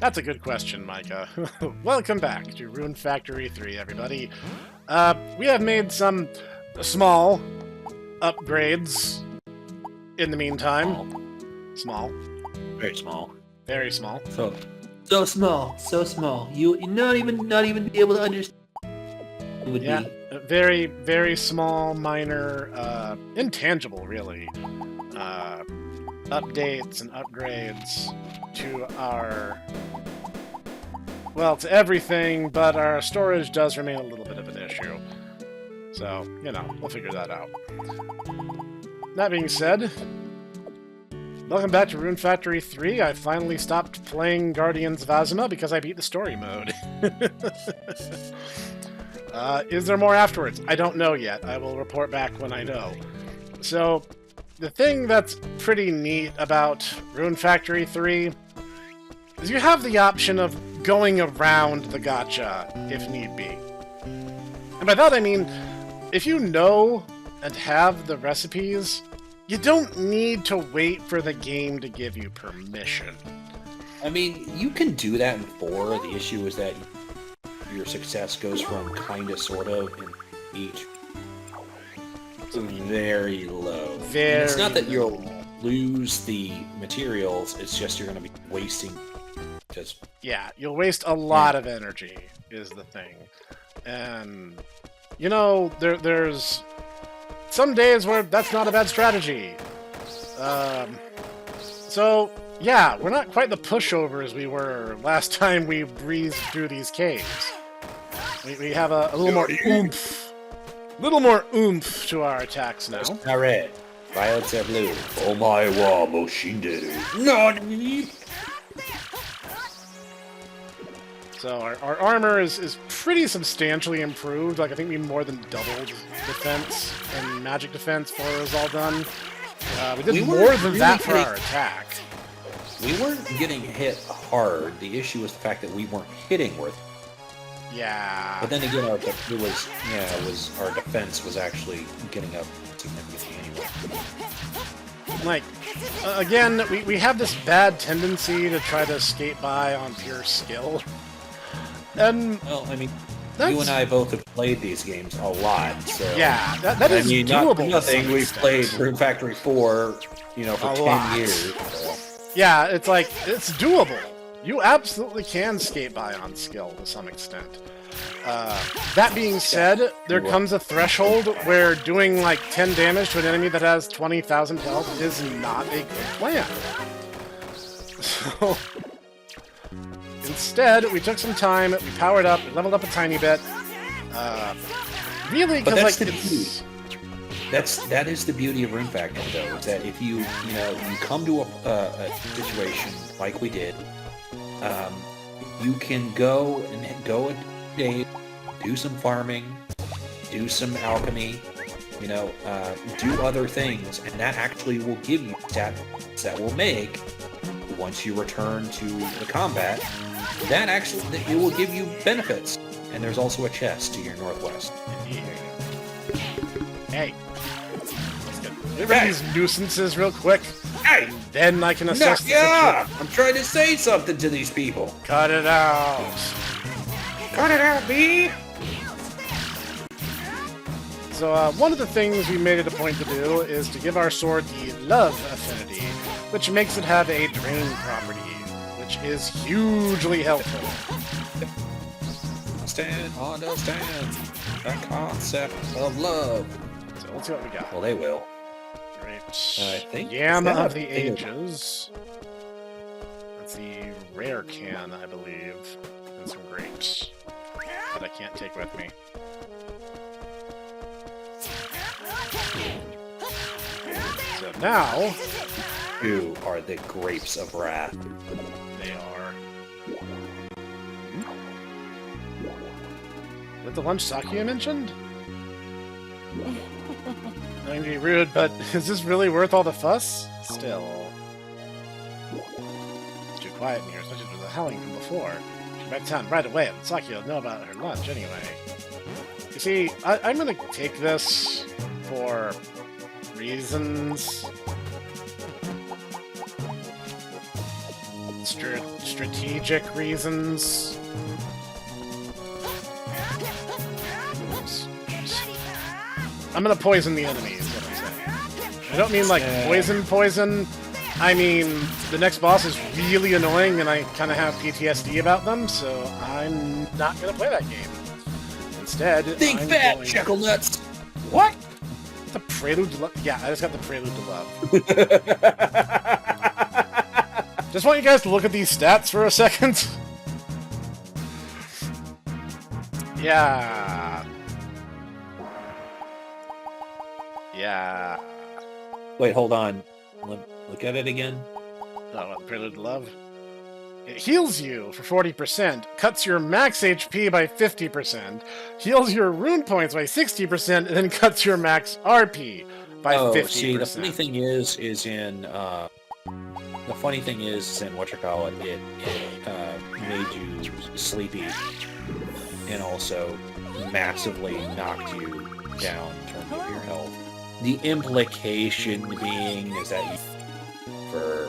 That's a good question, Micah. Welcome back to Rune Factory 3, everybody. We have made some small upgrades in the meantime. Small. Very small. Very small. So small. You not even be able to understand. It would be very, very small, minor, intangible, really. Updates and upgrades to our, well, to everything, but our storage does remain a little bit of an issue. So, we'll figure that out. That being said, welcome back to Rune Factory 3. I finally stopped playing Guardians of Azuma because I beat the story mode. Is there more afterwards? I don't know yet. I will report back when I know. So, the thing that's pretty neat about Rune Factory 3 is you have the option of going around the gacha if need be. And by that I mean, if you know and have the recipes, you don't need to wait for the game to give you permission. I mean, you can do that in 4. The issue is that your success goes from kinda, sort of, in each to very low. It's not that you'll lose the materials, it's just you're going to be wasting just... Yeah, you'll waste a lot of energy, is the thing. And, there's some days where that's not a bad strategy. So, yeah, we're not quite the pushovers we were last time we breezed through these caves. We have a little more oomph. Little more oomph to our attacks now. Are red, violets are blue. Omae wa moshinderu. Nani? So our armor is pretty substantially improved. Like, I think we more than doubled defense and magic defense before it was all done. We did more than that for our attack. We weren't getting hit hard. The issue was the fact that we weren't hitting worth. Yeah. But then again, our defense was actually getting up significantly anyway. Like, again, we have this bad tendency to try to skate by on pure skill. And well, I mean, you and I both have played these games a lot, so yeah, that is doable. Nothing. We've played Rune Factory 4, for 10 years. So. Yeah, it's like, it's doable. You absolutely can skate by on skill to some extent. That being said, there comes a threshold where doing like 10 damage to an enemy that has 20,000 health is not a good plan. So, instead, we took some time, we powered up, we leveled up a tiny bit. Really, because like that is the beauty of Rune Factory, though, is that if you come to a situation like we did. You can go a day, do some farming, do some alchemy, do other things, and that actually will give you stats that will make, once you return to the combat, it will give you benefits. And there's also a chest to your northwest. Hey, get rid of these nuisances real quick. Hey! And then I can assess the situation. I'm trying to say something to these people. Cut it out. Cut it out, B! So, one of the things we made it a point to do is to give our sword the love affinity, which makes it have a drain property, which is hugely helpful. Understand the concept of love. So, let's see what we got. Well, they will. Great. I think Yam of the Ages. That's the rare can, I believe. And some grapes that I can't take with me. So now... You are the grapes of wrath. They are. Is that the lunch sake you mentioned? Not going to be rude, but is this really worth all the fuss? Still. It's too quiet in here, especially with the howling from before. She's back to town right away, and Saki will know about her lunch anyway. You see, I'm going to take this for reasons strategic reasons. I'm gonna poison the enemy, is what I'm saying. I don't mean like poison. I mean, the next boss is really annoying and I kind of have PTSD about them, so I'm not gonna play that game. Instead, Think I'm fat, going... chuckle nuts. What? The Prelude to Love? Yeah, I just got the Prelude to Love. Just want you guys to look at these stats for a second. Yeah. Yeah. Wait, hold on. Look at it again. Oh, what, Prelude to Love? It heals you for 40%, cuts your max HP by 50%, heals your rune points by 60%, and then cuts your max RP by 50%. See, the funny thing is in what it made you sleepy, and also massively knocked you down in terms of your health. The implication being is that you for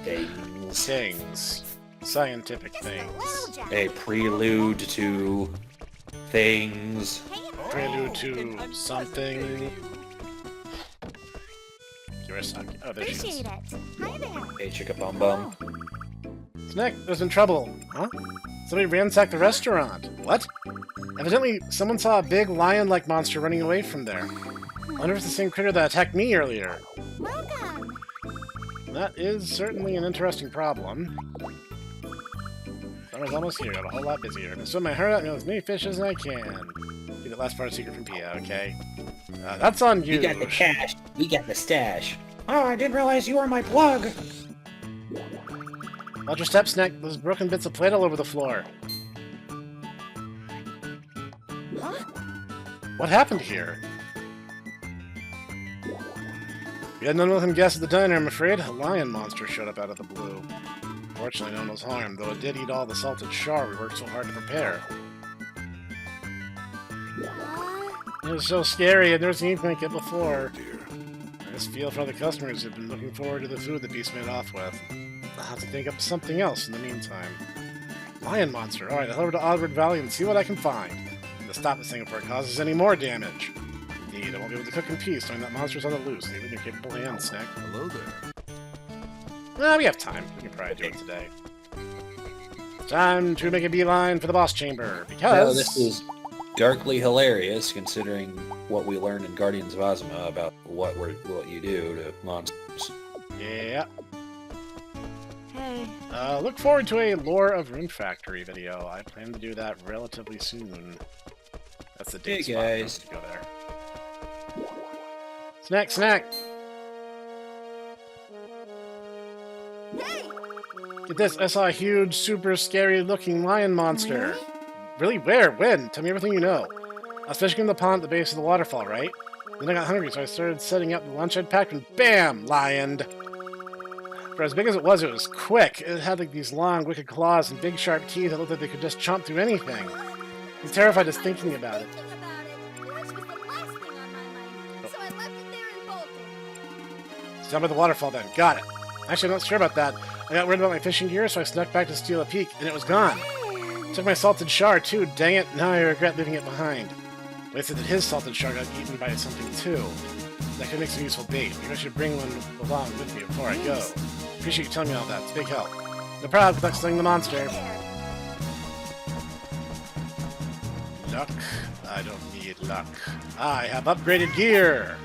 things. Scientific things. A prelude to things. Prelude to something. Oh, there she is. Hey, chicka bum bum. Snek was in trouble. Huh? Somebody ransacked the restaurant. What? Evidently, someone saw a big lion-like monster running away from there. I wonder if it's the same critter that attacked me earlier. Welcome. That is certainly an interesting problem. Summer's almost here. Got a whole lot busier. I'm gonna swim my heart out and get as many fish as I can. Get the last part of secret from Pia, okay? That's on you. We got the cash. We got the stash. Oh, I didn't realize you were my plug. Watch your step, Snek. There's broken bits of plate all over the floor. Huh? What happened here? We had none with him guess at the diner, I'm afraid. A lion monster showed up out of the blue. Fortunately, no one was harmed, though it did eat all the salted char we worked so hard to prepare. It was so scary, I'd never seen anything like it before. I just feel for all the customers who've been looking forward to the food the beast made off with. I'll have to think up something else in the meantime. Lion monster. Alright, I'll head over to Oddward Valley and see what I can find. To stop this thing before it causes any more damage. Indeed, I won't be able to cook in peace knowing that monster's on the loose, even in your capable hands, Snek. Hello there. Well, we have time. We can probably do it today. Time to make a beeline for the boss chamber, because... Well, this is darkly hilarious, considering what we learned in Guardians of Ozma about what you do to monsters. Yeah. Hey. Look forward to a Lore of Rune Factory video. I plan to do that relatively soon. That's the date spot for us to go there. Snek! Hey. Get this, I saw a huge, super scary-looking lion monster. Really? Where? When? Tell me everything you know. I was fishing in the pond at the base of the waterfall, right? Then I got hungry, so I started setting up the lunch I'd packed, and BAM! Lioned! For as big as it was quick. It had like these long, wicked claws and big, sharp teeth that looked like they could just chomp through anything. I'm terrified just thinking about it. Down by the waterfall then. Got it. Actually, I'm not sure about that. I got worried about my fishing gear, so I snuck back to steal a peek, and it was gone. Took my salted char, too. Dang it, now I regret leaving it behind. Wade said that his salted char got eaten by something, too. That could make some useful bait. Maybe I should bring one along with me before I go. Appreciate you telling me all that. It's a big help. No problem. Good luck slaying the monster. Luck? I don't need luck. I have upgraded gear!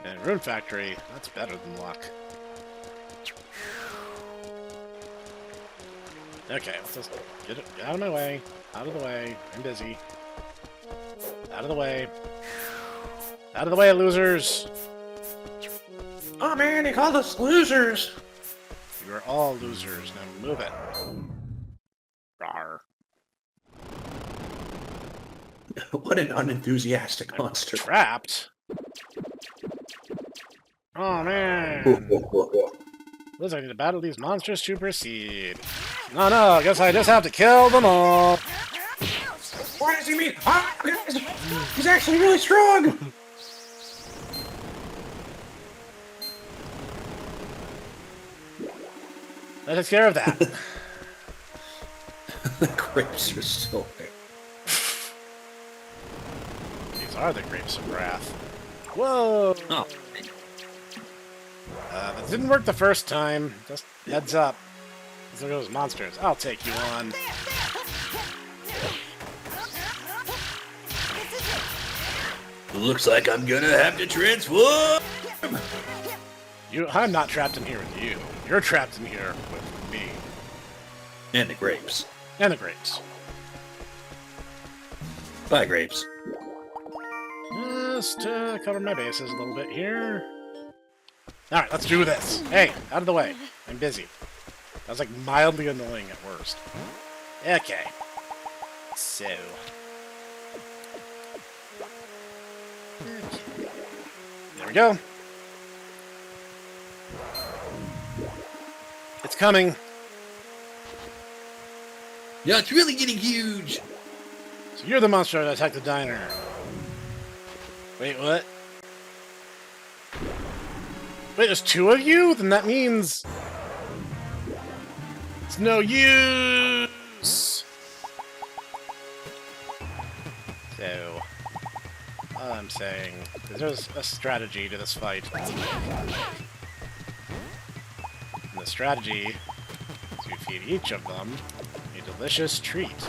And Rune Factory, that's better than luck. Okay, let's just get out of my way. Out of the way. I'm busy. Out of the way. Out of the way, losers! Oh man, they called us losers! You are all losers. Now move it. Rawr. What an unenthusiastic monster. Trapped? Oh man! Looks like I need to battle these monsters to proceed. No, I guess I just have to kill them all. Why does he mean? Ah, he's actually really strong! Hey. 1 That takes care of that. The grapes are still there. These are the grapes of wrath. Whoa! Oh. That didn't work the first time. Just heads up. There goes monsters. I'll take you on. Looks like I'm gonna have to transform! I'm not trapped in here with you. You're trapped in here with me. And the grapes. And the grapes. Bye, grapes. Just cover my bases a little bit here. Alright, let's do this. Hey, out of the way. I'm busy. That was like mildly annoying at worst. Okay. So. There we go. It's coming. Yeah, it's really getting huge! So you're the monster that attacked the diner. Wait, what? Wait, there's two of you? Then that means... it's no use! So... all I'm saying is there's a strategy to this fight. And the strategy is to feed each of them a delicious treat.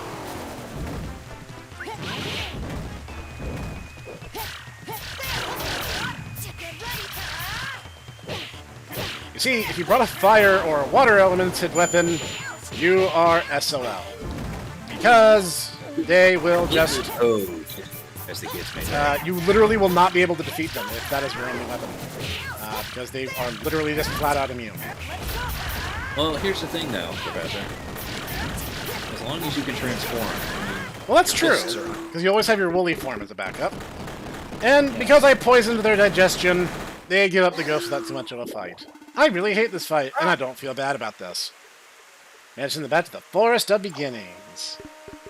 You see, if you brought a fire or a water elemented weapon, you are SOL. Because they will just... as the kids may say. you literally will not be able to defeat them if that is your only weapon. Because they are literally just flat out immune. Well, here's the thing, though, Professor. As long as you can transform. I mean, Well, that's true, because you always have your woolly form as a backup. And because I poisoned their digestion, they give up the ghost without too much of a fight. I really hate this fight, and I don't feel bad about this. Mention the back to the Forest of Beginnings.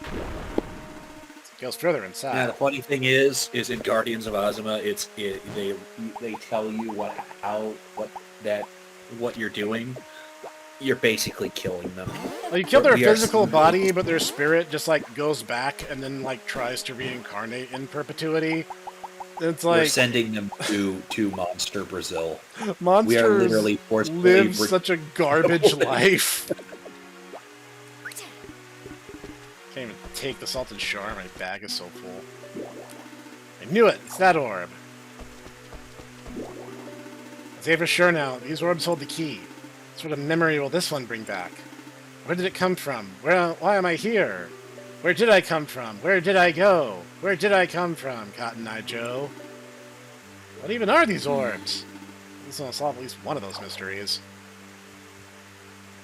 It goes further inside. Yeah, the funny thing is in Guardians of Ozma, they tell you what you're doing. You're basically killing them. Well, you kill their physical body, but their spirit just like goes back and then like tries to reincarnate in perpetuity. It's like we're sending them to Monster Brazil. Monsters we are literally forcefully live such a garbage life. Can't even take the salted shard. My bag is so full. I knew it. It's that orb. I say for sure now. These orbs hold the key. What sort of memory will this one bring back? Where did it come from? Why am I here? Where did I come from? Where did I go? Where did I come from, Cotton Eye Joe? What even are these orbs? This will solve at least one of those mysteries.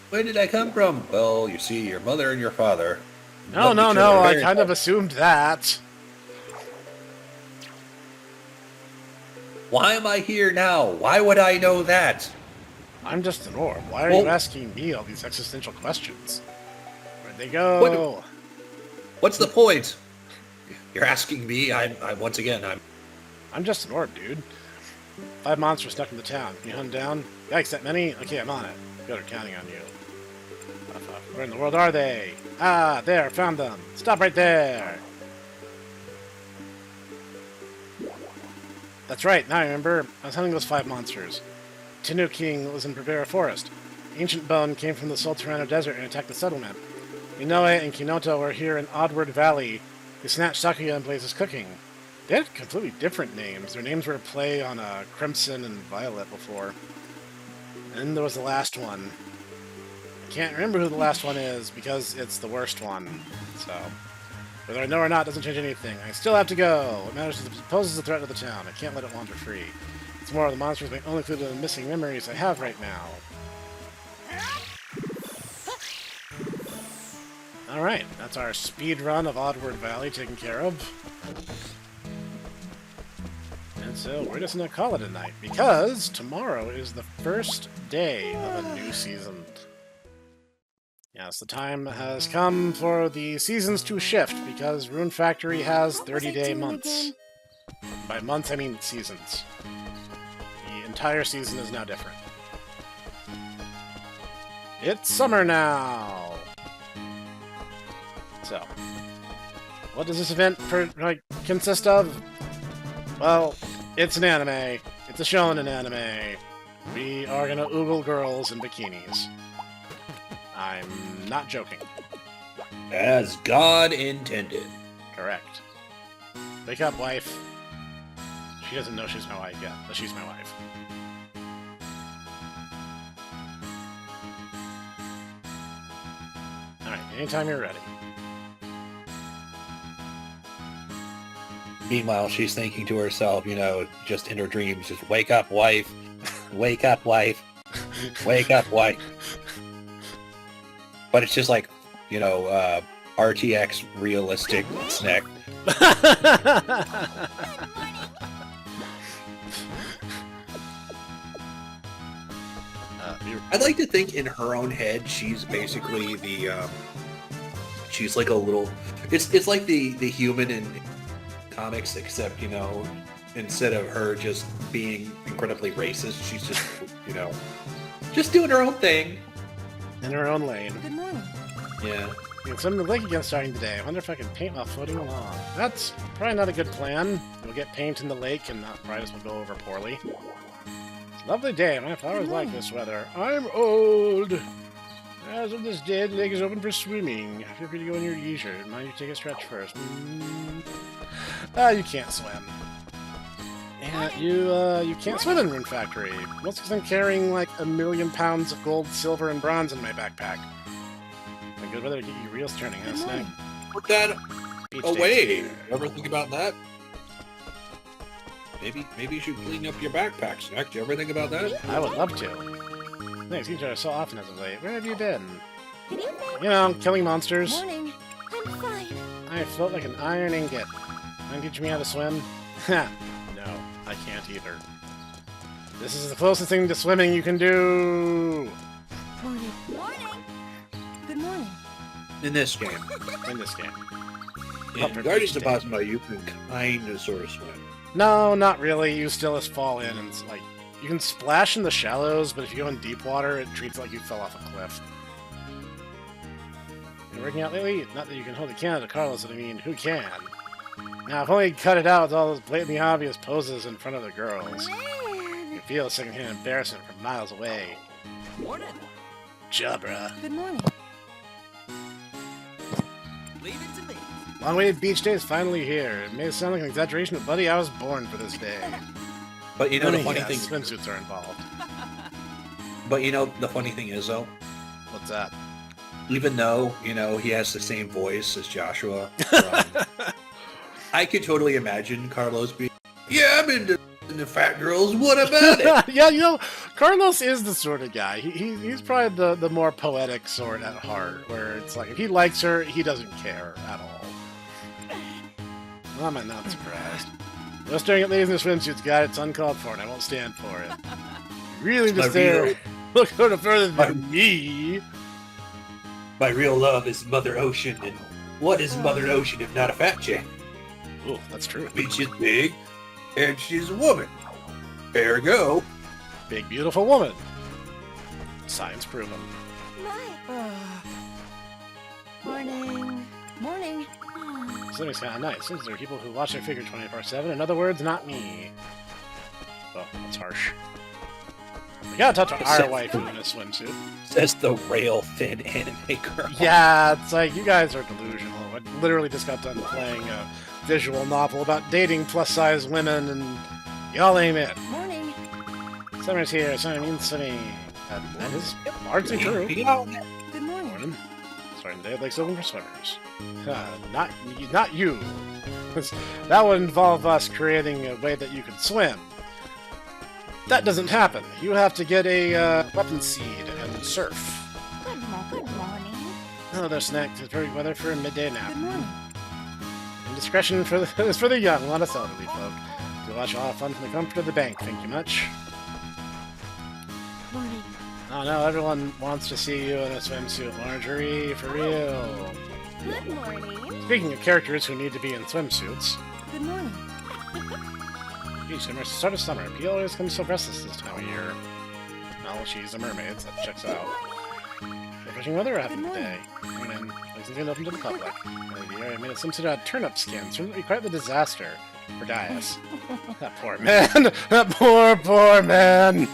Where did I come from? Well, you see, your mother and your father. No, I kind of assumed that. Why am I here now? Why would I know that? I'm just an orb. Why are you asking me all these existential questions? Where'd they go? What's the point? You're asking me. I'm just an orb, dude. 5 monsters stuck in the town. Can you hunt down? Yikes, that many? Okay, I'm on it. Good, are counting on you. Where in the world are they? Ah, there, found them. Stop right there. That's right, now I remember. I was hunting those 5 monsters. Tinu King was in Privera Forest. Ancient Bone came from the Sultarano Desert and attacked the settlement. Inoue and Kinoto were here in Oddward Valley. They snatched Sakuya and Blaze's cooking. They had completely different names. Their names were a play on Crimson and Violet before. And then there was the last one. I can't remember who the last one is because it's the worst one. So, whether I know or not doesn't change anything. I still have to go. What matters is it poses a threat to the town. I can't let it wander free. It's more of the monsters may only include the missing memories I have right now. Alright, that's our speed run of Oddward Valley taken care of. And so we're just going to call it a night, because tomorrow is the first day of a new season. Yes, the time has come for the seasons to shift, because Rune Factory has 30-day months. By months, I mean seasons. The entire season is now different. It's summer now! So, what does this event consist of? Well, it's an anime. It's a shonen anime. We are gonna oogle girls in bikinis. I'm not joking. As God intended. Correct. Wake up, wife. She doesn't know she's my wife yet, but she's my wife. Alright, anytime you're ready. Meanwhile, she's thinking to herself, you know, just in her dreams, just wake up, wife. Wake up, wife. Wake up, wife. But it's just like, you know, RTX realistic Snek. I'd like to think in her own head, she's basically the, she's like a little, it's like the human in comics, except, you know, instead of her just being incredibly racist, she's just, you know, just doing her own thing. In her own lane. Good morning. Yeah. Some of the lake again starting today. I wonder if I can paint while floating along. That's probably not a good plan. We'll get paint in the lake and that brightness will go over poorly. Lovely day. My flowers like this weather. I'm old. As of this day, the lake is open for swimming. Feel free to go in your leisure. Mind you take a stretch first. You can't swim. Yeah, you can't swim in Rune Factory. Most because I'm carrying like 1,000,000 pounds of gold, silver, and bronze in my backpack. My good weather to get you reels turning, huh, Snek? Put that Beach away. days You ever think about that? Maybe you should clean up your backpack, Snek. Do you ever think about that? I would love to. Thanks, you so often as of late. Where have you been? Good evening. You know, killing monsters. Morning. I'm fine. I float like an iron ingot. Mind teaching me how to swim? Ha! No, I can't either. This is the closest thing to swimming you can do! Morning. Morning. Good morning. In this game. In this game. In Guardians of Cosmo, you can kind of sort of swim. No, not really. You still just fall in and it's like... You can splash in the shallows, but if you go in deep water, it treats it like you fell off a cliff. You working out lately? Not that you can hold a can to Carlos, but I mean, who can? Now, if only you'd cut it out with all those blatantly obvious poses in front of the girls. You feel secondhand embarrassment from miles away. Morning. Jabra. Good morning. Leave it to me. Long-awaited beach day is finally here. It may sound like an exaggeration, but buddy, I was born for this day. But you know the funny Yes, thing. swimsuits are involved. But you know the funny thing is though, What's that? even though you know he has the same voice as Joshua, from, I could totally imagine Carlos being, "Yeah, I'm into fat girls. What about it?" Yeah, you know, Carlos is the sort of guy. He's probably the more poetic sort at heart, where it's like if he likes her, he doesn't care at all. Well, I'm not surprised. No staring at ladies in their swimsuits, guy. It's uncalled for, and I won't stand for it. Really, My just there. real- Look no further than me. My real love is Mother Ocean, and what is Mother Ocean if not a fat chick? Oh, that's true. I mean, she's big, and she's a woman. Ergo, Big, beautiful woman. Science proven. My. Morning. Morning. Swimming's kind of nice, since there are people who watch their figure 24/7. In other words, not me. Well, that's harsh. We gotta touch on our wife in a swimsuit. says the rail thin anime girl. Yeah, it's like, you guys are delusional. I literally just got done playing a visual novel about dating plus-size women, and y'all ain't it. Morning. Summer's here, so I mean swimming. That is largely true. Good morning. Morning. Starting the day, lake's open for swimmers. Not you. That would involve us creating a way that you could swim. That doesn't happen. You have to get a weapon seed and surf. Good morning. Oh, there's Snek. It's perfect weather for a midday nap. Good morning. Indiscretion is for the young, not us elderly folk. To watch all have fun from the comfort of the bank, thank you much. Morning. Oh no, everyone wants to see you in a swimsuit, Marjorie, for real. Good morning. Speaking of characters who need to be in swimsuits, Good morning. geez, summer, start of summer. Peel always comes so restless this time of year. No, she's a mermaid, so that checks out. Wishing weather happened Good today. Morning. Places been open to the public. The area made a swimsuit turnip skins. Turned out to be quite the disaster for Dias. That poor man. That poor man.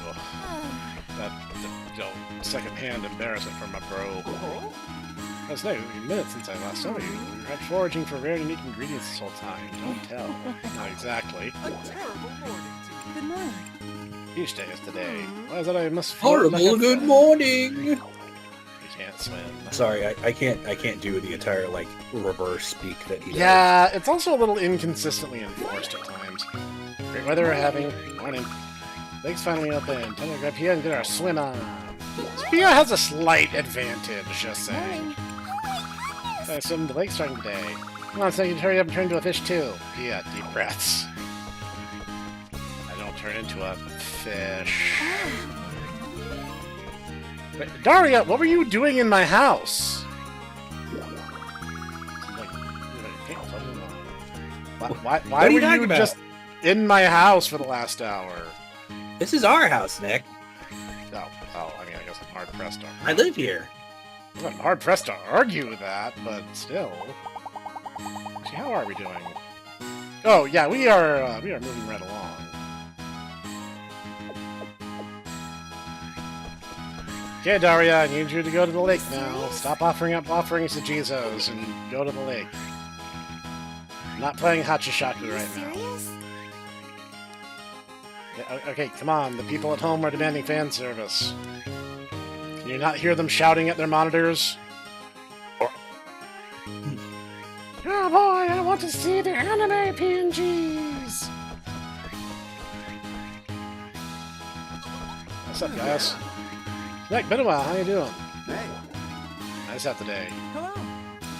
Ugh. That second-hand embarrassment from my bro. That's no minutes since I last saw you. You had foraging for rare, unique ingredients this whole time. Don't tell. Not exactly. A terrible morning to you. Good morning. Each day is today. Why is that I must Horrible good morning! You can't swim. Sorry, I can't do the entire, like, reverse speak that he does. Yeah, it's also a little inconsistently enforced at times. Great weather we're having. Morning. Lake's finally open. Time to grab Pia and get our swim on. Pia has a slight advantage, just saying. I swim the lake starting today. Come on, Snake, hurry up and turn into a fish too. Pia, deep breaths. I don't turn into a fish. Wait, Daria, what were you doing in my house? Why What are you were talking you about? just in my house for the last hour? This is our house, Nick. Oh, I mean, I guess I'm hard-pressed to... I live here. I'm hard-pressed to argue that, but still. See, how are we doing? Oh, yeah, we are moving right along. Okay, Daria, I need you to go to the lake now. Stop offering up offerings to Jesus and go to the lake. I'm not playing Hachishaku right now. Serious? Yeah, okay, come on. The people at home are demanding fan service. Can you not hear them shouting at their monitors? Oh boy, I want to see the anime PNGs! What's up, guys? Nick, been a while. How you doing? Hey. Nice out today. Hello.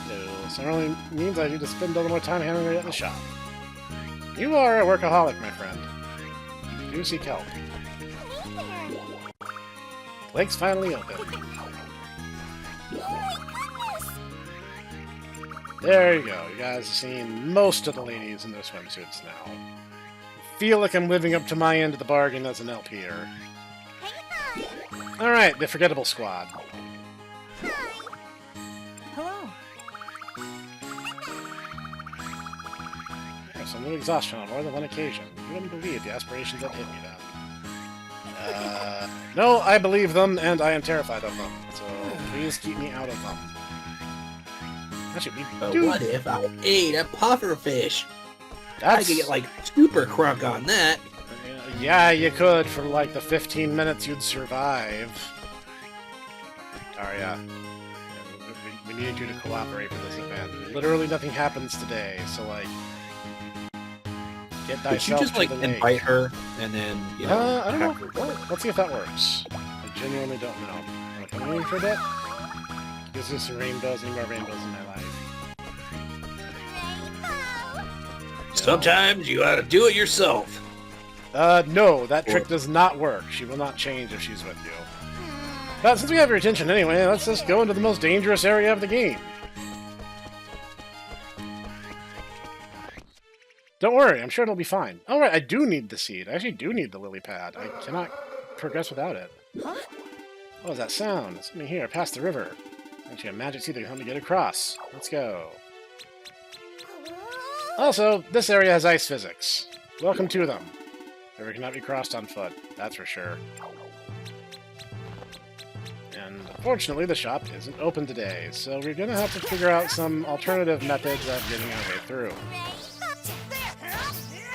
No, so it only means I need to spend a little more time handling it at the shop. You are a workaholic, my friend. Do seek help. Lake's finally open. There you go. You guys have seen most of the ladies in their swimsuits now. I feel like I'm living up to my end of the bargain as an LPer. Alright, the Forgettable Squad. Hello. There's some new exhaustion on more than one occasion. You wouldn't believe the aspirations that hit me then. No, I believe them, and I am terrified of them. So please keep me out of them. Actually, we But do... what if I ate a pufferfish? I That's... could get, like, super crunk on that. Yeah, you could for like the 15 minutes you'd survive. Daria, we need you to cooperate for this event. Literally nothing happens today, so like, get Could you thyself just, to like, the lake. invite her, and then, you know... I don't know. have her- Well, let's see if that works. I genuinely don't know. Wanna come in for a bit? Gives me some rainbows, any more rainbows in my life. Sometimes you gotta do it yourself. No, that trick does not work. She will not change if she's with you. But since we have your attention anyway, let's just go into the most dangerous area of the game. Don't worry, I'm sure it'll be fine. Alright, I do need the seed. I actually do need the lily pad. I cannot progress without it. Huh? What was that sound? It's something here, past the river. Actually, a magic seed that can help me get across. Let's go. Also, this area has ice physics. Welcome to them. River cannot be crossed on foot, that's for sure. And unfortunately, the shop isn't open today, so we're gonna have to figure out some alternative methods of getting our way through.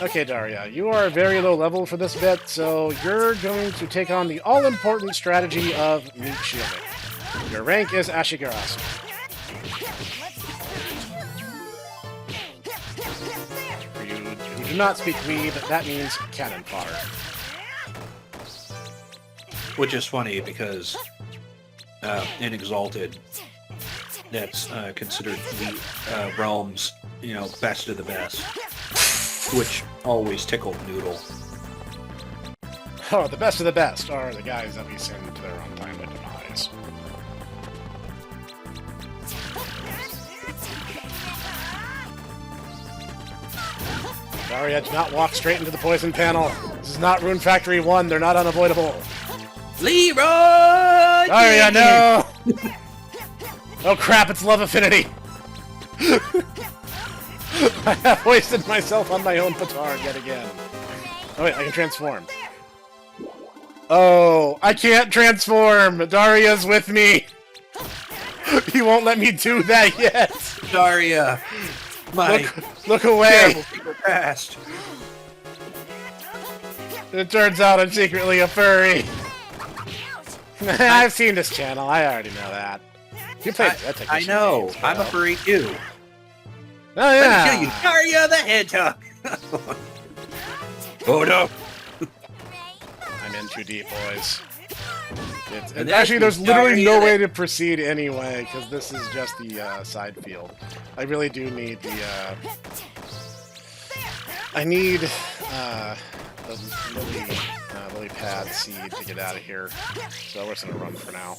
Okay, Daria, you are very low level for this bit, so you're going to take on the all-important strategy of meat shielding. Your rank is Ashigarasu. For you who do not speak weeb, that means cannon fodder. Which is funny because in Exalted, that's considered the realm's, you know, best of the best, which always tickled Noodle. Oh, the best of the best are the guys that we send to their untimely demise. Daria, do not walk straight into the poison panel. This is not Rune Factory 1, they're not unavoidable. Leroy Daria, no! Oh crap, it's love affinity! I have wasted myself on my own petard yet again. Oh wait, I can transform. Oh, I can't transform! Daria's with me! He won't let me do that yet! Daria, my Look away! terrible secret past. It turns out I'm secretly a furry. I've seen this channel, I already know that. You played I know. games, I'm a furry too. Oh Let yeah! me show you, Daria the Hedgehog. Oh no! I'm in too deep, boys. And Actually, that's there's literally no Daria way to proceed anyway, because this is just the side field. I really do need the... I need the lily pad seed to get out of here. So we're just gonna run for now.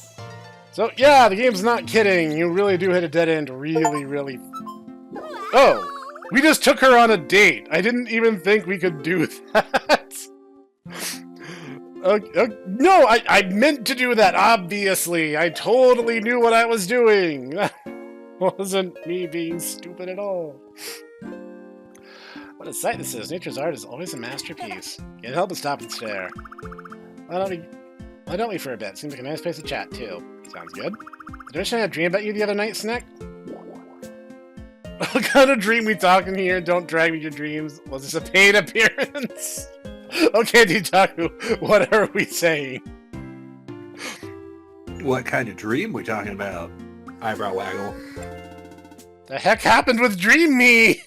So yeah, the game's not kidding. You really do hit a dead end really... Oh! We just took her on a date. I didn't even think we could do that. No, I meant to do that, obviously. I totally knew what I was doing. That wasn't me being stupid at all. What a sight this is. Nature's art is always a masterpiece. Can't help but stop and stare. Why don't we for a bit? Seems like a nice place to chat, too. Sounds good. Did I have a dream about you the other night, Snek? What kind of dream we talking here? Don't drag me to your dreams. Was this a paid appearance? Okay, Ditaku, what are we saying? What kind of dream we talking about? Eyebrow waggle. The heck happened with Dream Me?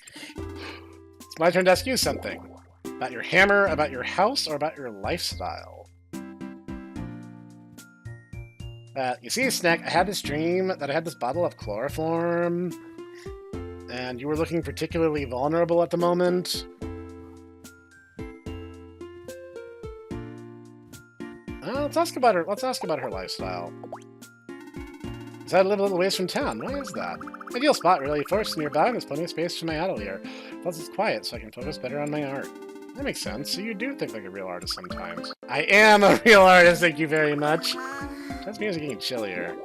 It's my turn to ask you something. About your hammer, about your house, or about your lifestyle? You see, Snek, I had this dream that I had this bottle of chloroform, and you were looking particularly vulnerable at the moment. Let's ask about her lifestyle. So I live a little ways from town. Why is that? Ideal spot, really. Forest nearby, and there's plenty of space for my atelier. Plus, it's quiet, so I can focus better on my art. That makes sense. So you do think like a real artist sometimes. I am a real artist, thank you very much. That's music getting chillier.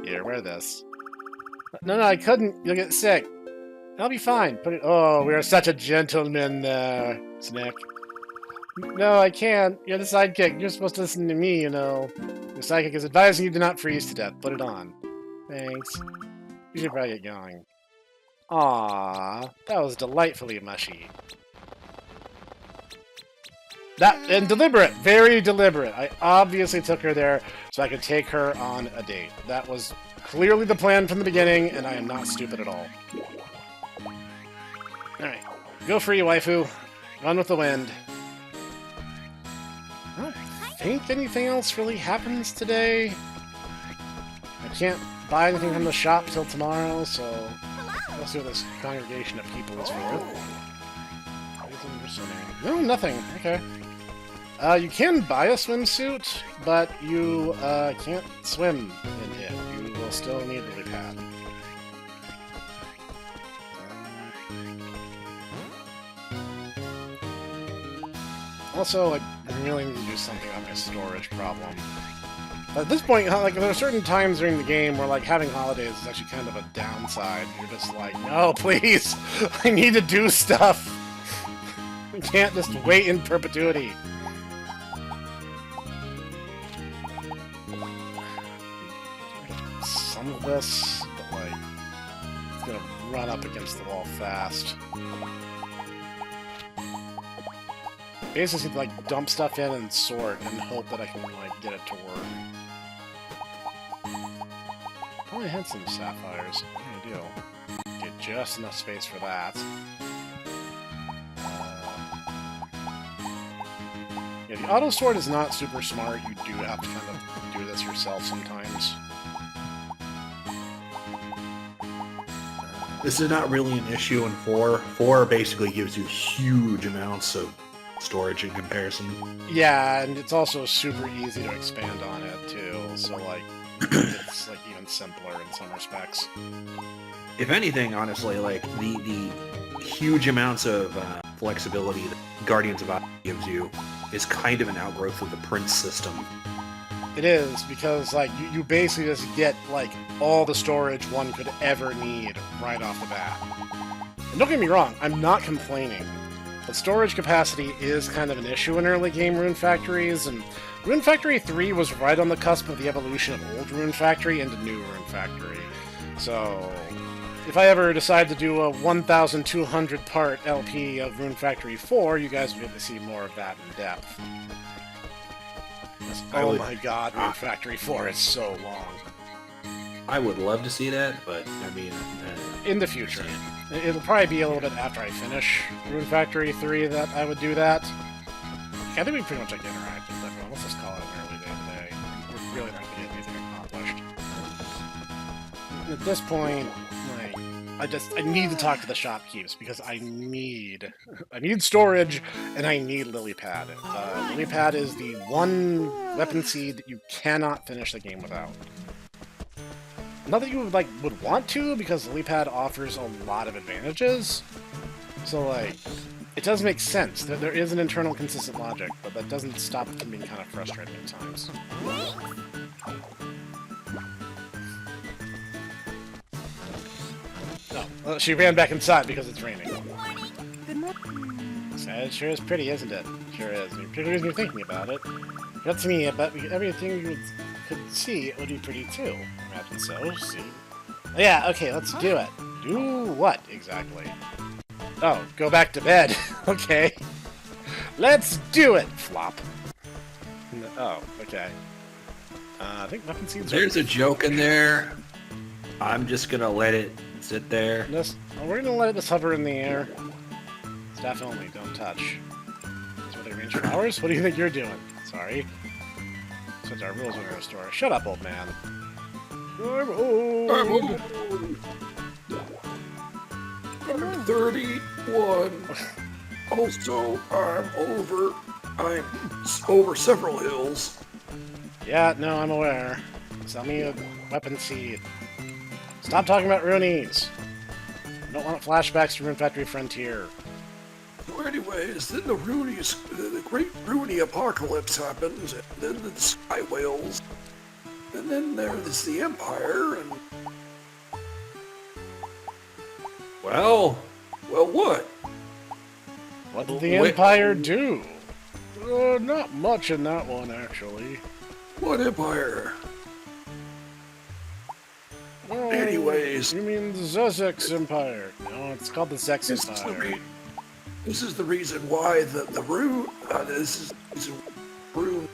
Here, wear this. No, I couldn't. You'll get sick. I'll be fine. Put it. Oh, we are such a gentleman, Snek. No, I can't. You're the sidekick. You're supposed to listen to me, you know. Your sidekick is advising you to not freeze to death. Put it on. Thanks. You should probably get going. Aww, that was delightfully mushy. And deliberate, very deliberate. I obviously took her there so I could take her on a date. That was clearly the plan from the beginning, and I am not stupid at all. Alright, go free, waifu. Run with the wind. I don't think anything else really happens today. I can't buy anything from the shop till tomorrow, so let's see what this congregation of people is for. No, nothing. Okay. You can buy a swimsuit, but you can't swim in it. You will still need a lily pad. Also, I really need to do something about my storage problem. At this point, like, there are certain times during the game where, like, having holidays is actually kind of a downside. You're just like, no, please! I need to do stuff! I can't just wait in perpetuity. Some of this, but, like, it's gonna run up against the wall fast. Basically, like, dump stuff in and sort and hope that I can, like, get it to work. Probably had some sapphires. I do. Get just enough space for that. Yeah, the auto sort is not super smart. You do have to kind of do this yourself sometimes. This is not really an issue in 4. 4 basically gives you huge amounts of storage in comparison. Yeah, and it's also super easy to expand on it too. So like, it's like even simpler in some respects. If anything, honestly, like the huge amounts of flexibility that Guardians of Odyssey gives you is kind of an outgrowth of the Prince system. It is, because like you basically just get like all the storage one could ever need right off the bat. And don't get me wrong, I'm not complaining, but storage capacity is kind of an issue in early game Rune Factories, and Rune Factory 3 was right on the cusp of the evolution of old Rune Factory into new Rune Factory. So if I ever decide to do a 1,200 part LP of Rune Factory 4, you guys will get to see more of that in depth. Oh my god, Rune Factory 4 is so long. I would love to see that, but I mean... in the future. It'll probably be a little bit after I finish Rune Factory 3 that I would do that. I think we pretty much like interacted with everyone. Let's just call it an early day today. We're really not going to get anything accomplished. At this point, like, I need to talk to the shopkeepers because I need storage and I need lily pad. Lily pad is the one weapon seed that you cannot finish the game without. Not that you would want to, because lily pad offers a lot of advantages. So like, it does make sense. There is an internal consistent logic, but that doesn't stop it from being kind of frustrating at times. Oh, she ran back inside because it's raining. Good morning. It sure is pretty, isn't it? Sure is. Particularly when you're thinking about it. Not to me, but everything you could see, it would be pretty too. Imagine so. See. Yeah, okay, let's do it. Do what, exactly? Oh, go back to bed. Okay. Let's do it! Flop. No, oh, okay. I think weapon seeds There's a joke in there. I'm just gonna let it sit there. We're gonna let it just hover in the air. Staff only, don't touch. That's where they arrange flowers? What do you think you're doing? Sorry. Such our rules in our store. Shut up, old man. I'm old. I'm 31. Also, I'm over several hills. Yeah, no, I'm aware. Sell me a weapon seed. Stop talking about Runeys. I don't want flashbacks to Rune Factory Frontier. So anyways, then the great Rune apocalypse happens, and then the sky whales, and then there's the Empire, and... Well, what? What did the Empire do? Not much in that one, actually. What Empire? Oh, Anyways... You mean the Zezek's Empire? No, it's called the Zex Empire. This is the reason why the rune... Rune...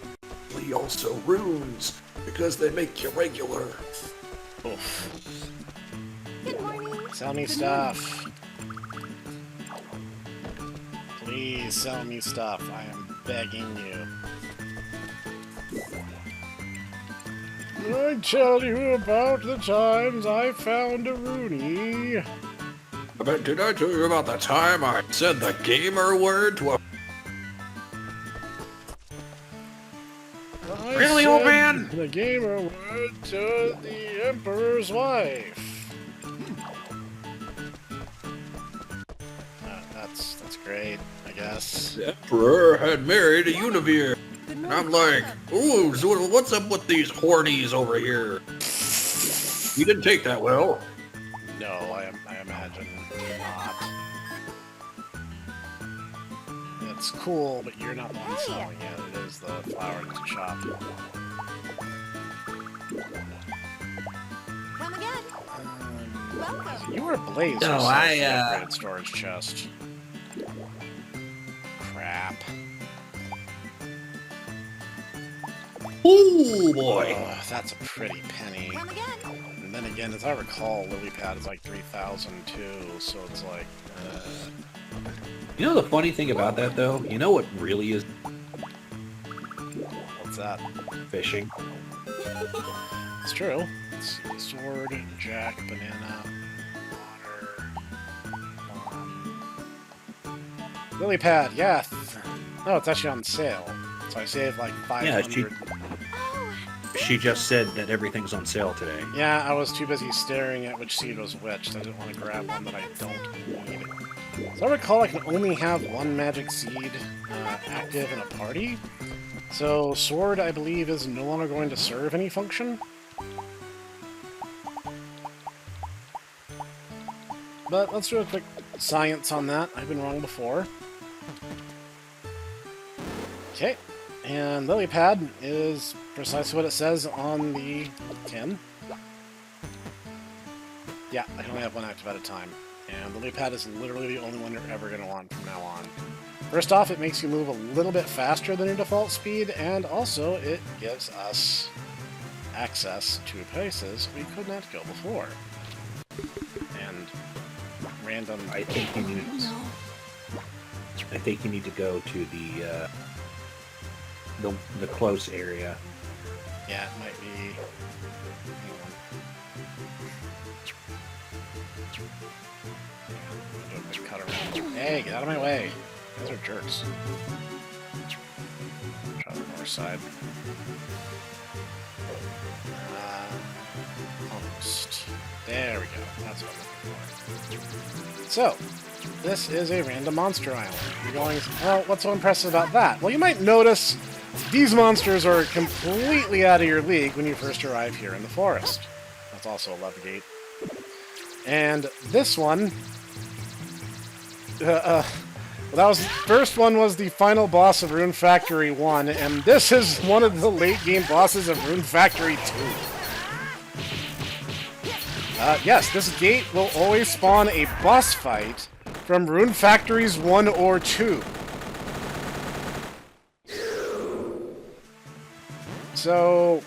also runes, because they make you regular. Oof. Good morning. Sell me stuff. Please sell me stuff. I am begging you. I tell you about the times I found a Rune. But did I tell you about the time I said the gamer word to a... Really, old man? The gamer word to the Emperor's wife. That's great, I guess. The Emperor had married a Univere. And I'm like, ooh, so what's up with these hornies over here? You didn't take that well. No, I imagine not. It's cool, but you're not the one selling it. It is the flower shop. Come again. Welcome. You were Blaze. No, upgraded storage chest. Crap. Ooh, boy. Oh, that's a pretty penny. Come again. And then again, as I recall, lily pad is like 3,000 too, so it's like. You know the funny thing about that, though? You know what really is What's that? fishing? It's true. Let's see. Sword, jack, banana, water, lily pad, yeah. No, it's actually on sale. So I saved like 500. Yeah, she just said that everything's on sale today. Yeah, I was too busy staring at which seed was which. So I didn't want to grab one that I don't need. As I recall, I can only have one magic seed active in a party. So Sword, I believe, is no longer going to serve any function. But let's do a quick science on that. I've been wrong before. Okay, and Lily Pad is precisely what it says on the tin. Yeah, I can only have one active at a time. And the Lily Pad is literally the only one you're ever going to want from now on. First off, it makes you move a little bit faster than your default speed, and also it gives us access to places we could not go before. And random... I think you need to go to the close area. Yeah, it might be... Cut around. Hey, get out of my way. Those are jerks. Try the north side. Almost. There we go. That's what I'm looking for. So, this is a random monster island. You're going, well, what's so impressive about that? Well, you might notice these monsters are completely out of your league when you first arrive here in the forest. That's also a love gate. And this one... well, that was first one was the final boss of Rune Factory 1, and this is one of the late game bosses of Rune Factory 2. Yes, this gate will always spawn a boss fight from Rune Factories 1 or 2. So,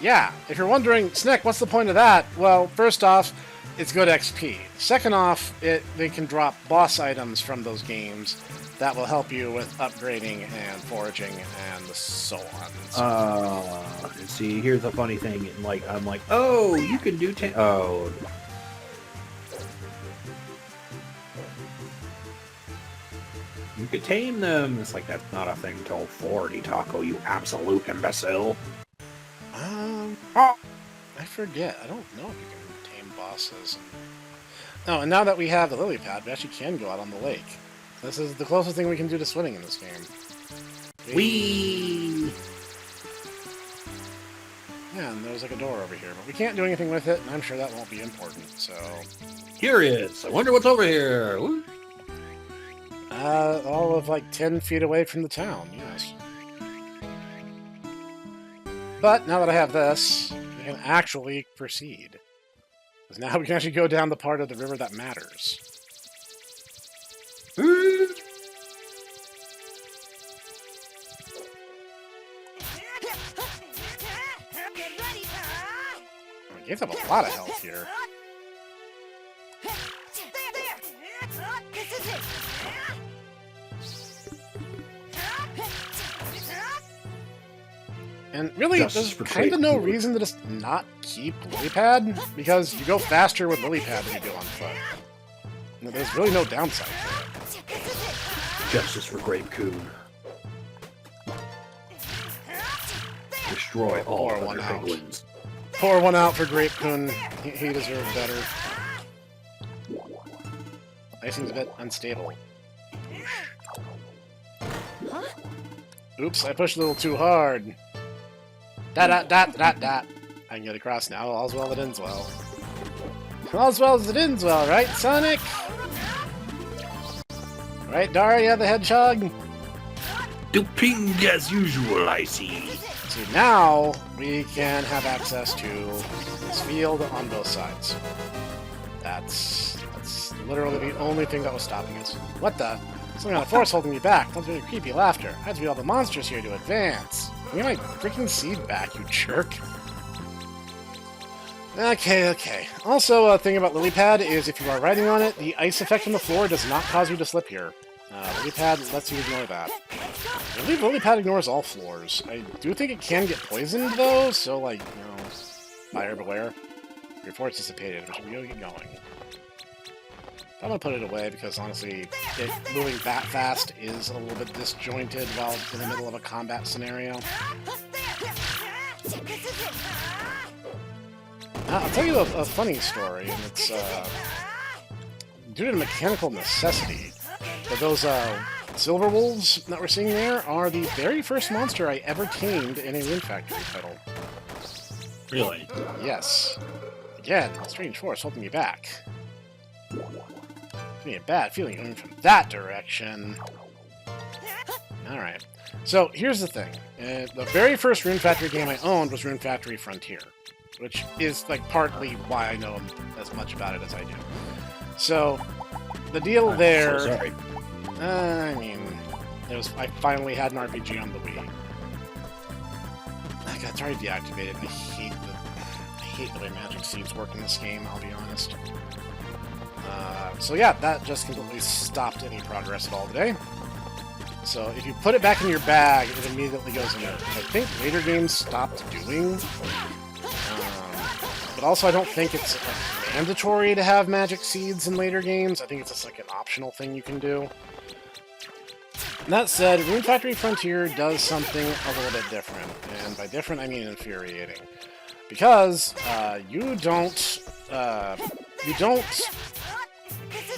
yeah, if you're wondering, Snek, what's the point of that? Well, first off, it's good XP. Second off, they can drop boss items from those games that will help you with upgrading and foraging and so on. See, here's the funny thing. Like, I'm like, oh, you can do oh. You could tame them. It's like, that's not a thing till 40, Taco, you absolute imbecile. I forget. I don't know if you can tame bosses. Oh, and now that we have the lily pad, we actually can go out on the lake. This is the closest thing we can do to swimming in this game. Whee! Yeah, and there's like a door over here, but we can't do anything with it, and I'm sure that won't be important, so... Curious! I wonder what's over here! Woo. All of like 10 feet away from the town, yes. But now that I have this, we can actually proceed. Because now we can actually go down the part of the river that matters. It gives up a lot of health here. And really, there's kind of no reason to just not keep Lilypad, because you go faster with Lilypad than you do on foot. There's really no downside to it. Justice for Grape Coon. Destroy all Pour other one out. penguins. Pour one out for Grape Coon. He deserves better. Icing's a bit unstable. Oops, I pushed a little too hard. I can get across now. All's well that ends well. All's well as it ends well, right, Sonic? Right, Daria the Hedgehog? Duping as usual, I see. See, now we can have access to this field on both sides. That's literally the only thing that was stopping us. What the? Something on the force holding me back. Don't do any creepy laughter. I have to beat all the monsters here to advance. Give me my freaking seed back, you jerk. Okay. Also, a thing about Lilypad is if you are riding on it, the ice effect on the floor does not cause you to slip here. Lilypad lets you ignore that. I believe Lilypad ignores all floors. I do think it can get poisoned, though, so, like, you know, buyer beware. Before it's dissipated, we should be able to get going. I'm gonna put it away because, honestly, it moving that fast is a little bit disjointed while in the middle of a combat scenario. I'll tell you a funny story, and it's due to mechanical necessity. But those silver wolves that we're seeing there are the very first monster I ever tamed in a Rune Factory title. Really? Yes. Again, a strange force holding me back. Giving me a bad feeling coming from that direction. Alright. So, here's the thing. The very first Rune Factory game I owned was Rune Factory Frontier, which is, like, partly why I know as much about it as I do. So, the deal there... So sorry. I mean, I finally had an RPG on the Wii. I got already deactivated. I hate the way magic seeds work in this game, I'll be honest. So yeah, that just completely stopped any progress at all today. So if you put it back in your bag, it immediately goes in it. I think later games stopped doing. But also I don't think it's mandatory to have magic seeds in later games. I think it's just like an optional thing you can do. That said, Rune Factory Frontier does something a little bit different. And by different, I mean infuriating. Because you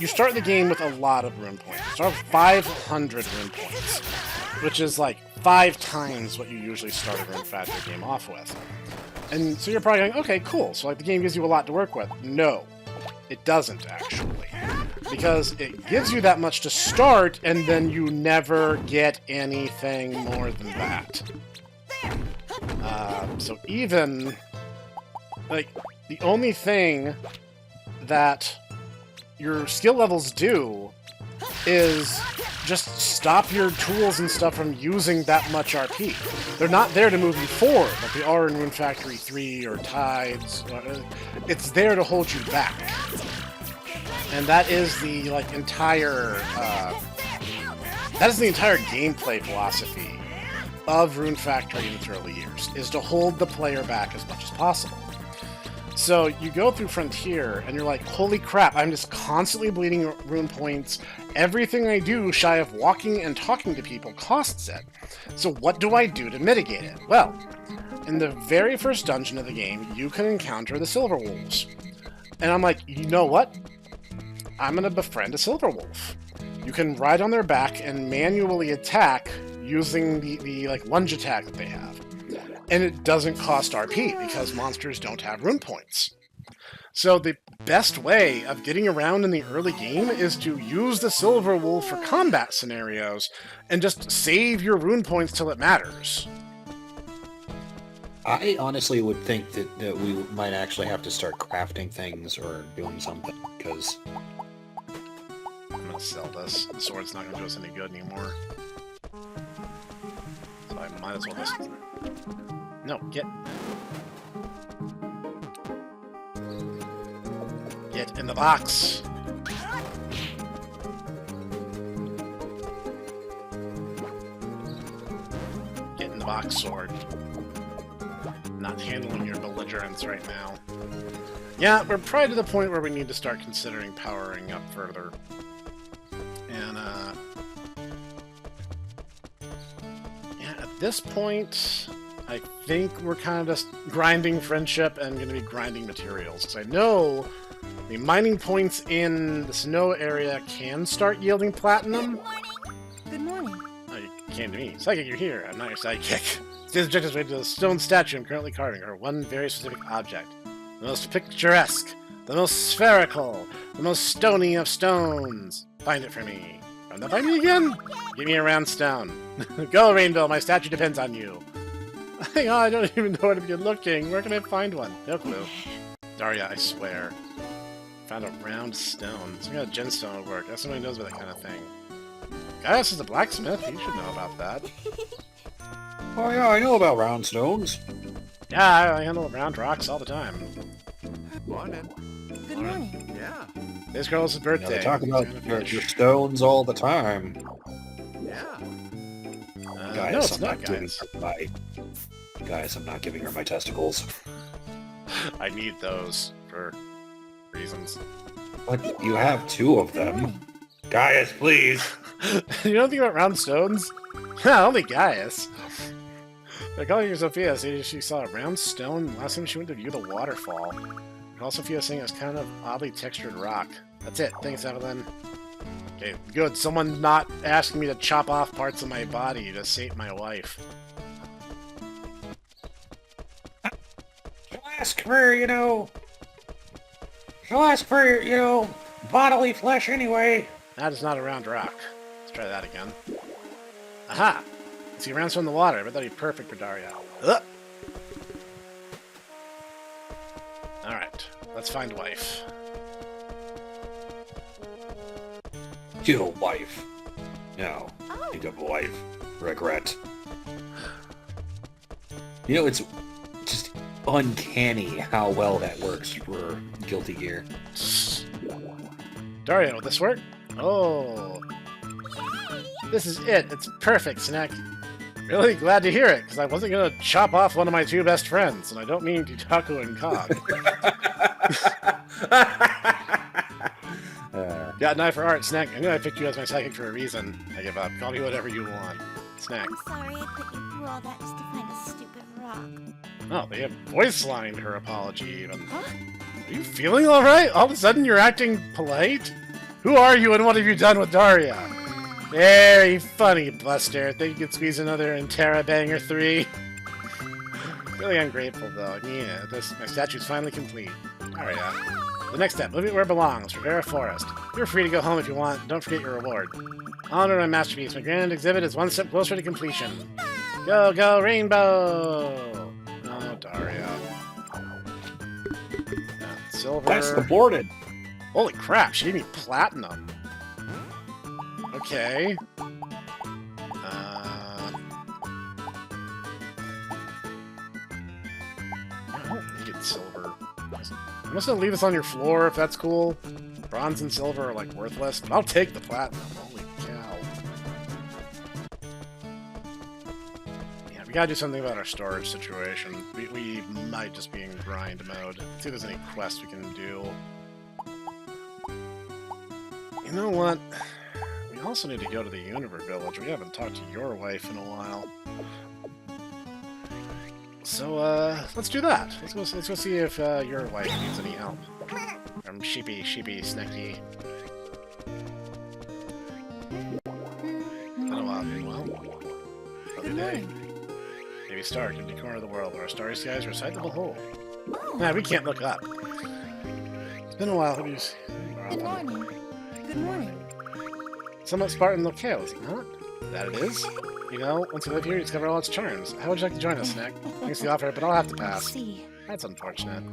start the game with a lot of rune points. You start with 500 rune points, which is like 5 times what you usually start a Rune Factory game off with. And so you're probably going, okay, cool, so like the game gives you a lot to work with. No, it doesn't actually. Because it gives you that much to start, and then you never get anything more than that. So even, like, the only thing that your skill levels do is just stop your tools and stuff from using that much RP. They're not there to move you forward, like they are in Rune Factory 3 or Tides. It's there to hold you back. And that is the, like, entire gameplay philosophy of Rune Factory in its early years, is to hold the player back as much as possible. So you go through Frontier, and you're like, holy crap, I'm just constantly bleeding rune points. Everything I do shy of walking and talking to people costs it. So what do I do to mitigate it? Well, in the very first dungeon of the game, you can encounter the Silver Wolves. And I'm like, you know what? I'm going to befriend a Silver Wolf. You can ride on their back and manually attack using the like lunge attack that they have. And it doesn't cost RP because monsters don't have rune points. So the best way of getting around in the early game is to use the Silver Wolf for combat scenarios and just save your rune points till it matters. I honestly would think that we might actually have to start crafting things or doing something, because... I'm gonna sell this. The sword's not gonna do us any good anymore. So I might as well just... No, get in the box! Get in the box, sword. Not handling your belligerence right now. Yeah, we're probably to the point where we need to start considering powering up further. And, yeah, at this point, I think we're kind of just grinding friendship and going to be grinding materials. Because I know the mining points in the snow area can start yielding platinum. Good morning. Oh, you came to me. Psychic, you're here. I'm not your sidekick. Today's objective is related to the stone statue I'm currently carving, or one very specific object. The most picturesque, the most spherical, the most stony of stones. Find it for me. Run that by me again? Give me a round stone. Go, Rainbow, my statue depends on you. Hang on, I don't even know where to begin looking. Where can I find one? No clue. Daria, I swear. Found a round stone. Some kind of gemstone would work. That's somebody who knows about that kind of thing. Gaius is a blacksmith. You should know about that. Oh yeah, I know about round stones. Yeah, I handle round rocks all the time. Morning. Good morning. Yeah. This girl's birthday. They talk about your stones all the time. Yeah. Guys, no, it's I'm not, not giving guys. her my... Guys, I'm not giving her my testicles. I need those for reasons. But you have 2 of Good them. morning. Gaius, please! You don't think about round stones? Only Gaius. They're calling her Sophia, saying she saw a round stone last time she went to view the waterfall. Recall Sophia saying it was kind of oddly textured rock. That's it. Thanks, Evelyn. Okay, good. Someone not asking me to chop off parts of my body to save my wife. She'll ask for, bodily flesh anyway. That is not a round rock. Let's try that again. Aha! See, he rounds from the water. I bet that'd be perfect for Daria. Ugh. Alright, let's find wife. Your wife. No, think of wife. Regret. It's just uncanny how well that works for Guilty Gear. Daria, will this work? Oh. This is it. It's perfect, Snek. Really glad to hear it, because I wasn't going to chop off one of my two best friends, and I don't mean Tutaku and Cobb. Got an eye for art, Snek. I knew I picked you as my psychic for a reason. I give up. Call me whatever you want. Snek. I'm sorry I put you through all that just to find a stupid rock. Oh, they have voice-lined her apology, even. Huh? Are you feeling alright? All of a sudden you're acting polite? Who are you and what have you done with Daria? Very funny, Buster. Think you could squeeze another Interrobanger 3? Really ungrateful, though. Yeah, my statue's finally complete. Daria. The next step, move it where it belongs. Prepare a forest. You're free to go home if you want. Don't forget your reward. Honor my masterpiece. My grand exhibit is one step closer to completion. Go, go, rainbow! Oh, Daria. Silver. That's supported. Holy crap, she gave me platinum. Okay. I don't need silver. I'm just gonna leave this on your floor if that's cool. Bronze and silver are like worthless, but I'll take the platinum. Holy cow. Yeah, we gotta do something about our storage situation. We might just be in grind mode. Let's see if there's any quests we can do. You know what? We also need to go to the Universe Village. We haven't talked to your wife in a while. So, let's do that. Let's go see if your wife needs any help. From Sheepy Sneky. Been a while, doing well. Other day. Maybe Stark, in the corner of the world where our starry skies recite the behold. Nah, we can't look up. It's been a while. Good morning. Good morning. Somewhat Spartan locale, is it not? That it is. You know, once you live here, you discover all its charms. How would you like to join us, Snek? Thanks for the offer, but I'll have to pass. See. That's unfortunate.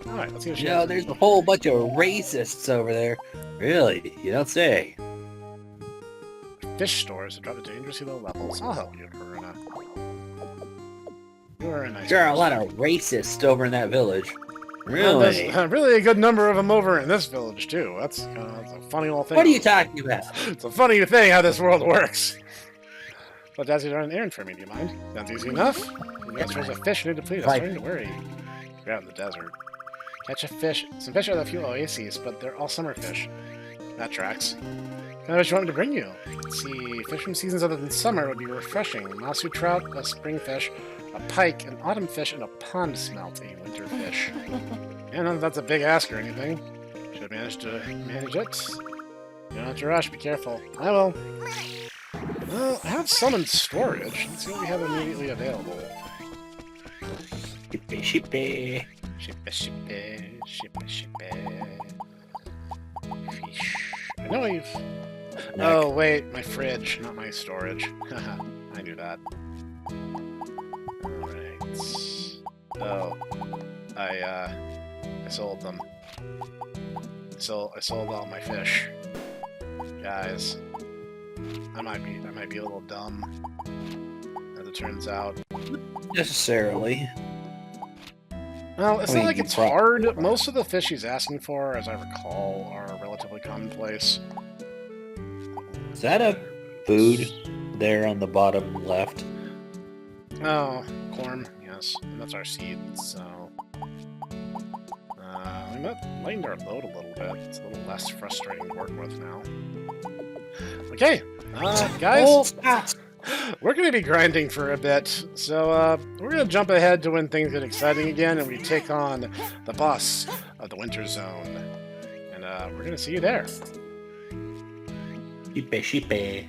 Alright, let's see what she No, has. there's a whole bunch of racists over there. Really? You don't say. Fish stores that drop to dangerously low levels. I'll help you, Rune. You're a nice There are a person. lot of racists over in that village. Well, Really? there's really a good number of them over in this village, too. That's a funny little thing. What are you talking about? It's a funny thing how this world works. But Dazzy, run an errand for me, do you mind? Sounds easy enough. Yes, there's a fish need to please. I'm Right. starting to worry. You're out in the desert. Catch a fish. Some fish are the few oases, but they're all summer fish. That tracks. Kind of what you want me to bring you. Let's see, fish from seasons other than summer would be refreshing. Masu trout, a spring fish, a pike, an autumn fish, and a pond smelt, a winter fish. Yeah, no, that's a big ask or anything. Should have managed to manage it. You don't have to rush, be careful. I will. Well, I have some in storage. Let's see what we have immediately available. Shippy, shippy. Shippy, shippy, shippy, shippy. Fish. I know we've... Oh, wait, my fridge, not my storage. Haha, I knew that. Alright. Oh. I sold them. So I sold all my fish. Guys. I might be a little dumb, as it turns out. Necessarily. Well, it's I not mean, like you it's prob- hard. Most of the fish he's asking for, as I recall, are relatively commonplace. Is that a food there on the bottom left? Oh, corn, yes. And that's our seed, so... we might lightened our load a little bit. It's a little less frustrating to work with now. Okay, guys, we're going to be grinding for a bit, so we're going to jump ahead to when things get exciting again, and we take on the boss of the Winter Zone. And we're gonna see you there. Shippe, shippe.